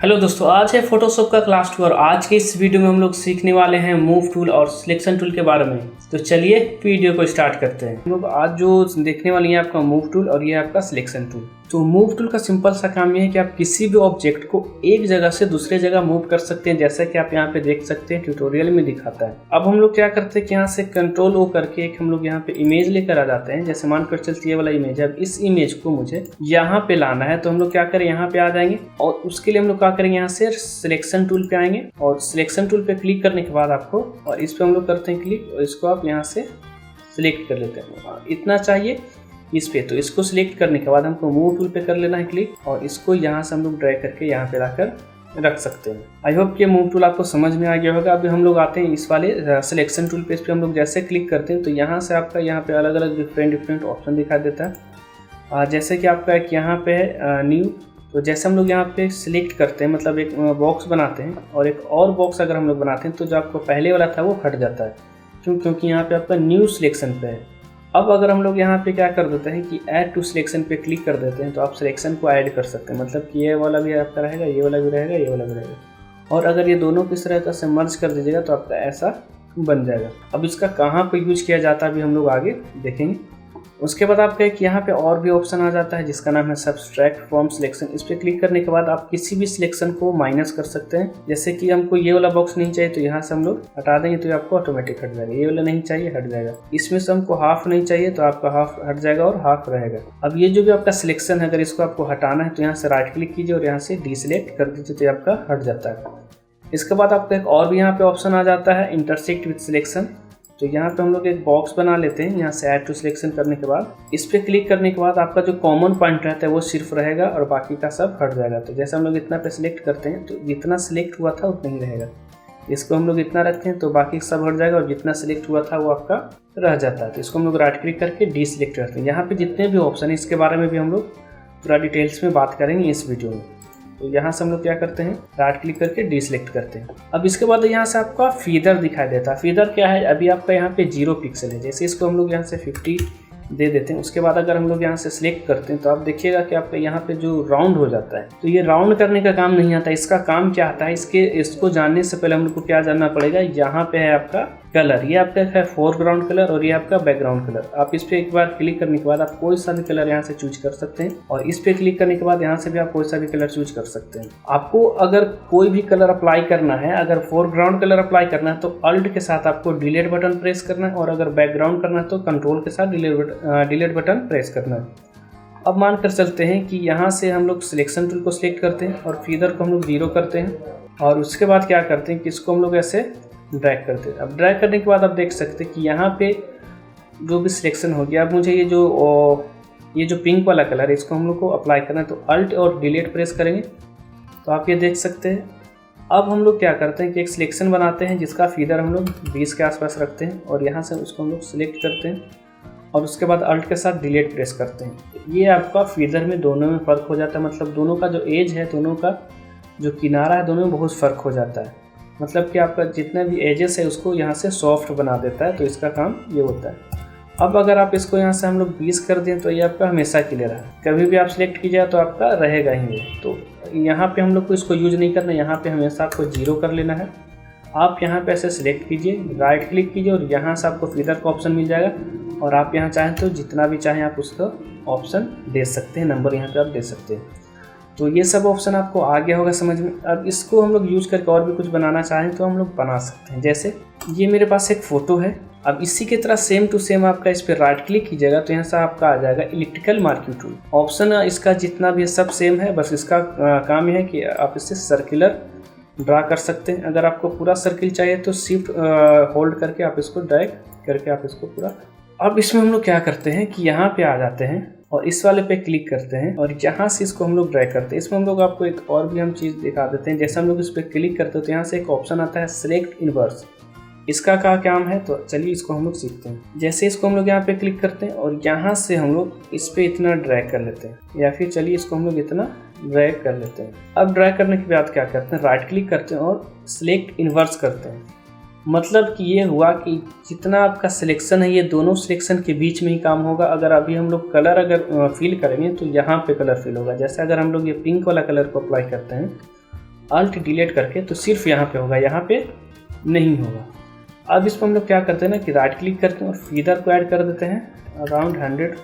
Hello दोस्तों, आज है फोटोशॉप का क्लास 2 और आज के इस वीडियो में हम लोग सीखने वाले हैं मूव टूल और सिलेक्शन टूल के बारे में। तो चलिए वीडियो को स्टार्ट करते हैं। हम लोग आज जो देखने वाले हैं आपका मूव टूल और ये आपका सिलेक्शन टूल। तो मूव टूल का सिंपल सा काम ये है कि आप किसी भी ऑब्जेक्ट को एक जगह से दूसरे जगह मूव कर सकते हैं, जैसा कि आप यहाँ पे देख सकते हैं ट्यूटोरियल में दिखाता है। अब हम लोग क्या करते हैं कि यहाँ से कंट्रोल ओ करके एक हम लोग यहाँ पे इमेज लेकर आ जाते हैं। जैसे मान कर चलती है वाला इमेज है, अब इस इमेज को मुझे यहाँ पे लाना है, तो हम लोग क्या करें यहाँ पे आ जाएंगे और उसके लिए हम लोग क्या करेंगे यहाँ से सिलेक्शन टूल पे आएंगे और सिलेक्शन टूल पे क्लिक करने के बाद आपको और इस पे हम लोग करते हैं क्लिक और इसको आप यहाँ से सिलेक्ट कर लेते हैं। इतना चाहिए इस पे, तो इसको सिलेक्ट करने के बाद हमको मूव टूल पे कर लेना है क्लिक और इसको यहाँ से हम लोग ड्रैग करके यहाँ पे लाकर रख सकते हैं। आई होप कि मूव टूल आपको समझ में आ गया होगा। अभी हम लोग आते हैं इस वाले सिलेक्शन टूल पे। इस पे हम लोग जैसे क्लिक करते हैं तो यहाँ से आपका यहाँ पे अलग अलग डिफरेंट ऑप्शन दिखाई देता है। जैसे कि आपका एक यहाँ पे है न्यू, तो जैसे हम लोग यहाँ पे सिलेक्ट करते हैं मतलब एक बॉक्स बनाते हैं और एक और बॉक्स अगर हम लोग बनाते हैं तो जो आपको पहले वाला था वो हट जाता है, क्योंकि यहाँ पे आपका न्यू सिलेक्शन पे है। अब अगर हम लोग यहाँ पे क्या कर देते हैं कि ऐड टू सिलेक्शन पे क्लिक कर देते हैं तो आप सिलेक्शन को ऐड कर सकते हैं। मतलब कि ये वाला भी आपका रहेगा, ये वाला भी रहेगा, ये वाला भी रहेगा। और अगर ये दोनों किस तरह से मर्ज कर दीजिएगा तो आपका ऐसा बन जाएगा। अब इसका कहाँ पे यूज किया जाता है अभी हम लोग आगे देखेंगे। उसके बाद आपका एक यहाँ पे और भी ऑप्शन आ जाता है जिसका नाम है सब्सट्रैक्ट फ्रॉम सिलेक्शन। इस पर क्लिक करने के बाद आप किसी भी सिलेक्शन को माइनस कर सकते हैं। जैसे कि हमको ये वाला बॉक्स नहीं चाहिए तो यहाँ से हम लोग हटा देंगे तो ये आपको ऑटोमेटिक हट जाएगा। ये वाला नहीं चाहिए हट जाएगा। इसमें से हमको हाफ नहीं चाहिए तो आपका हाफ हट जाएगा और हाफ रहेगा। अब ये जो भी आपका सिलेक्शन है अगर इसको आपको हटाना है तो यहाँ से राइट क्लिक कीजिए और यहाँ से डिसलेक्ट कर दीजिए तो आपका हट जाता है। इसके बाद आपका एक और भी यहाँ पे ऑप्शन आ जाता है इंटरसेक्ट विद सिलेक्शन। तो यहाँ पे हम लोग एक बॉक्स बना लेते हैं। यहाँ से ऐड टू सिलेक्शन करने के बाद इस पर क्लिक करने के बाद आपका जो कॉमन पॉइंट रहता है वो सिर्फ रहेगा और बाकी का सब हट जाएगा। तो जैसे हम लोग इतना पे सिलेक्ट करते हैं तो जितना सिलेक्ट हुआ था उतना ही रहेगा। इसको हम लोग इतना रखें तो बाकी सब हट जाएगा और जितना सिलेक्ट हुआ था वो आपका रह जाता है। तो इसको हम लोग राइट क्लिक करके डिसलेक्ट करते हैं। यहाँ पे जितने भी ऑप्शन है इसके बारे में भी हम लोग पूरा डिटेल्स में बात करेंगे इस वीडियो में। तो यहाँ से हम लोग क्या करते हैं राइट क्लिक करके डिसलेक्ट करते हैं। अब इसके बाद यहाँ से आपका फीदर दिखाई देता है। फीदर क्या है, अभी आपका यहाँ पे 0 पिक्सल है। जैसे इसको हम लोग यहाँ से 50 दे देते हैं। उसके बाद अगर हम लोग यहाँ से सिलेक्ट करते हैं तो आप देखिएगा कि आपका यहाँ पे जो राउंड हो जाता है, तो ये राउंड करने का काम नहीं आता। इसका काम क्या आता है, इसको जानने से पहले हम लोग को क्या जानना पड़ेगा। यहाँ पे है आपका कलर, ये आपका है फोरग्राउंड कलर और ये आपका बैकग्राउंड कलर। आप इस पे एक बार क्लिक करने के बाद आप कोई सा भी कलर यहाँ से चूज कर सकते हैं और इस पे क्लिक करने के बाद यहाँ से भी आप कोई सा भी कलर चूज कर सकते हैं। आपको अगर कोई भी कलर अप्लाई करना है, अगर फोरग्राउंड कलर अप्लाई करना है तो अल्ट के साथ आपको डिलीट बटन प्रेस करना है और अगर बैकग्राउंड करना है तो कंट्रोल के साथ डिलीट बटन प्रेस करना है। अब मान कर चलते हैं कि यहाँ से हम लोग सिलेक्शन टूल को सिलेक्ट करते हैं और फीदर को हम लोग 0 करते हैं और उसके बाद क्या करते हैं कि इसको हम लोग ऐसे ड्रैग करते हैं। अब ड्रैग करने के बाद आप देख सकते हैं कि यहाँ पे जो भी सिलेक्शन हो गया। अब मुझे ये जो पिंक वाला कलर है इसको हम लोग को अप्लाई करना है तो अल्ट और डिलीट प्रेस करेंगे तो आप ये देख सकते हैं। अब हम लोग क्या करते हैं कि एक सिलेक्शन बनाते हैं जिसका फीदर हम लोग 20 के आसपास रखते हैं और यहाँ से उसको हम लोग सिलेक्ट करते हैं और उसके बाद अल्ट के साथ डिलीट प्रेस करते हैं। ये आपका फीदर में दोनों में फ़र्क हो जाता है। मतलब दोनों का जो एज है, दोनों का जो किनारा है, दोनों में बहुत फ़र्क हो जाता है। मतलब कि आपका जितना भी एजेस है उसको यहाँ से सॉफ्ट बना देता है। तो इसका काम ये होता है। अब अगर आप इसको यहाँ से हम लोग 20 कर दें तो ये आपका हमेशा के लिए रहा। कभी भी आप सिलेक्ट कीजिए तो आपका रहेगा ही। तो यहाँ पे हम लोग को इसको यूज नहीं करना, यहाँ पे हमेशा आपको 0 कर लेना है। आप यहाँ पे ऐसे सिलेक्ट कीजिए, राइट क्लिक कीजिए और यहाँ से आपको फीदर का ऑप्शन मिल जाएगा और आप यहाँ चाहें तो जितना भी चाहें आप उसका ऑप्शन दे सकते हैं, नंबर यहाँ पे आप दे सकते हैं। तो ये सब ऑप्शन आपको आ गया होगा समझ में। अब इसको हम लोग यूज करके और भी कुछ बनाना चाहें तो हम लोग बना सकते हैं। जैसे ये मेरे पास एक फ़ोटो है। अब इसी की तरह सेम टू सेम आपका इस पर राइट क्लिक कीजिएगा तो यहाँ से आपका आ जाएगा इलेक्ट्रिकल मार्किंग टूल। ऑप्शन इसका जितना भी सब सेम है, बस इसका काम यह है कि आप इससे सर्कुलर ड्रा कर सकते हैं। अगर आपको पूरा सर्किल चाहिए तो शिफ्ट होल्ड करके आप इसको ड्रैग करके आप इसको पूरा। अब इसमें हम लोग क्या करते हैं कि यहाँ पे आ जाते हैं और इस वाले पे क्लिक करते हैं और यहाँ से इसको हम लोग ड्रैग करते हैं। इसमें हम लोग आपको एक और भी हम चीज़ दिखा देते हैं। जैसे हम लोग इस पर क्लिक करते हैं तो यहाँ से एक ऑप्शन आता है सिलेक्ट इनवर्स। इसका क्या काम है तो चलिए इसको हम लोग सीखते हैं। जैसे इसको हम लोग यहाँ पे क्लिक करते हैं और यहाँ से हम लोग इस पे इतना ड्रैग कर लेते हैं, या फिर चलिए इसको हम लोग इतना ड्रैग कर लेते हैं। अब ड्रैग करने के बाद क्या करते हैं, राइट क्लिक करते हैं और सिलेक्ट इनवर्स करते हैं। मतलब कि ये हुआ कि जितना आपका सिलेक्शन है ये दोनों सिलेक्शन के बीच में ही काम होगा। अगर अभी हम लोग कलर अगर फिल करेंगे तो यहाँ पे कलर फिल होगा। जैसे अगर हम लोग ये पिंक वाला कलर को अप्लाई करते हैं अल्ट डिलीट करके तो सिर्फ यहाँ पे होगा, यहाँ पे नहीं होगा। अब इसको हम लोग क्या करते हैं ना कि राइट क्लिक करते हैं और फीदर को ऐड कर देते हैं अराउंड 100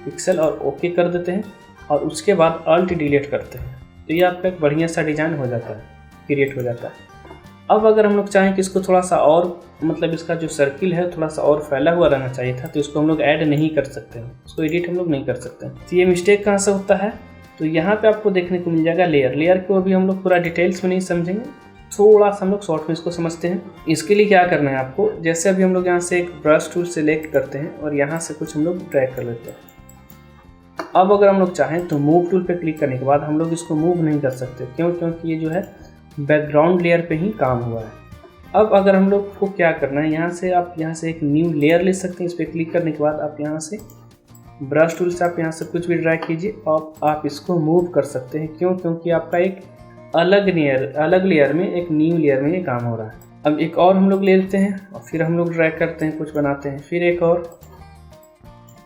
पिक्सल और ओके कर देते हैं और उसके बाद अल्ट डिलीट करते हैं। तो ये आपका एक बढ़िया सा डिज़ाइन हो जाता है, क्रिएट हो जाता है। अब अगर हम लोग चाहें कि इसको थोड़ा सा और मतलब इसका जो सर्किल है थोड़ा सा और फैला हुआ रहना चाहिए था, तो इसको हम लोग ऐड नहीं कर सकते हैं, इसको एडिट हम लोग नहीं कर सकते हैं। तो ये मिस्टेक कहाँ से होता है, तो यहाँ पे आपको देखने को मिल जाएगा लेयर को अभी हम लोग पूरा डिटेल्स में नहीं समझेंगे, थोड़ा सा हम लोग शॉर्ट में इसको समझते हैं। इसके लिए क्या करना है आपको, जैसे अभी हम लोग यहाँ से एक ब्रश टूल सेलेक्ट करते हैं और यहाँ से कुछ हम लोग ड्रैग कर लेते हैं। अब अगर हम लोग चाहें तो मूव टूल पे क्लिक करने के बाद हम लोग इसको मूव नहीं कर सकते, क्यों? क्योंकि ये जो है बैकग्राउंड लेयर पे ही काम हुआ है। अब अगर हम लोग को क्या करना है, यहाँ से आप यहाँ से एक न्यू लेयर ले सकते हैं। इस पर क्लिक करने के बाद आप यहाँ से ब्रश टूल से आप यहाँ से कुछ भी ड्रैग कीजिए और आप इसको मूव कर सकते हैं। क्यों? क्योंकि आपका एक अलग लेयर में एक न्यू लेयर में ये काम हो रहा है। अब एक और हम लोग ले लेते हैं और फिर हम लोग ड्रैग करते हैं, कुछ बनाते हैं, फिर एक और।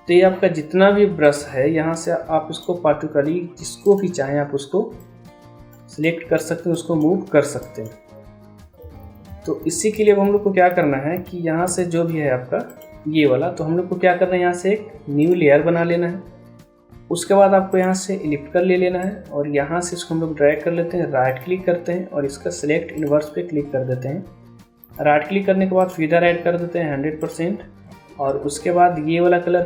तो ये आपका जितना भी ब्रश है यहाँ से आप इसको पार्टिकुलरली जिसको भी चाहें आप उसको सिलेक्ट कर सकते हैं, उसको मूव कर सकते हैं। तो इसी के लिए अब हम लोग को क्या करना है कि यहाँ से जो भी है आपका ये वाला, तो हम लोग को क्या करना है, यहाँ से एक न्यू लेयर बना लेना है। उसके बाद आपको यहाँ से इलिप्टिकल ले लेना है और यहाँ से इसको हम लोग ड्रैग कर लेते हैं, राइट क्लिक करते हैं और इसका सिलेक्ट इनवर्स पे क्लिक कर देते हैं। राइट क्लिक करने के बाद फीदर ऐड कर देते हैं 100% और उसके बाद ये वाला कलर